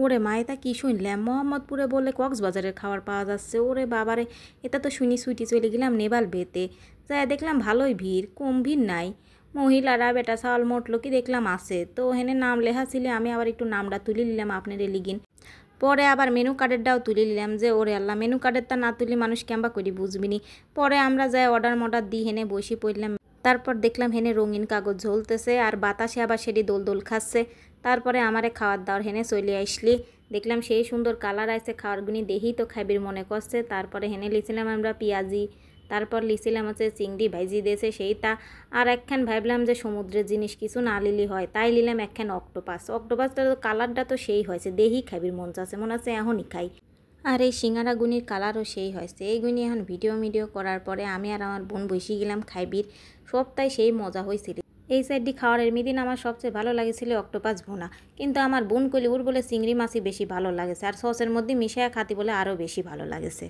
ওরে মা, এটা কি শুনলাম? মোহাম্মদপুরে বলে কক্সবাজারের খাবার পাওয়া যাচ্ছে। ওরে বাবারে, এটা তো শুনি সুইটি চলে গেলাম নেবাল বেতে। যাই দেখলাম ভালোই ভিড়, কম ভিড় নাই। মহিলারা বেটা চাল মোটলো কি দেখলাম আছে। তো হেনে নাম লেখা ছিল, আমি আবার একটু নামটা তুলে নিলাম আপনার লিগিন। পরে আবার মেনু কার্ডেরটাও তুলে নিলাম যে ওরে আল্লাহ, মেনু কার্ডেরটা না তুলি মানুষ কেমবা করি বুঝবিনি। পরে আমরা যাই অর্ডার মডার দিই, হেনে বসে পড়লাম। তারপর দেখলাম হেনে রঙিন কাগজ ঝলতেছে আর বাতাসে আবার সেটি দোল দোল খাচ্ছে। তারপরে আমারে খাওয়ার দাওয়ার হেনে চলে আসলি। দেখলাম সেই সুন্দর কালার আছে, খাওয়ারগুনি দেখেই তো খাইবির মনে করছে। তারপরে হেনে লিছিলাম আমরা পেঁয়াজি, তারপর লিছিলাম হচ্ছে চিংড়ি ভাইজি দিয়েছে সেইটা। আর একখান ভাবলাম যে সমুদ্রের জিনিস কিছু না লিলি হয়, তাই নিলাম একখান অক্টোপাস। অক্টোপাসটা তো কালারটা তো সেই হয়েছে, দেখেই খাইবির মন চাচ্ছে, মনে হচ্ছে এখনই খাই। আর এই সিঙ্গারাগুনির কালারও সেই হয়েছে। এইগুনি এখন ভিডিও করার পরে আমি আর আমার বোন বসে গেলাম খাইবির। সবটাই সেই মজা হয়েছিল। এই সাইডটি খাওয়ার এমনি আমার সবচেয়ে ভালো লাগেছিল অক্টোপাস ভুনা। কিন্তু আমার বোন কলি ওর বলে চিংড়ি মাছই বেশি ভালো লাগেছে, আর সসের মধ্যে মিশিয়ে খাতি বলে আরও বেশি ভালো লাগেছে।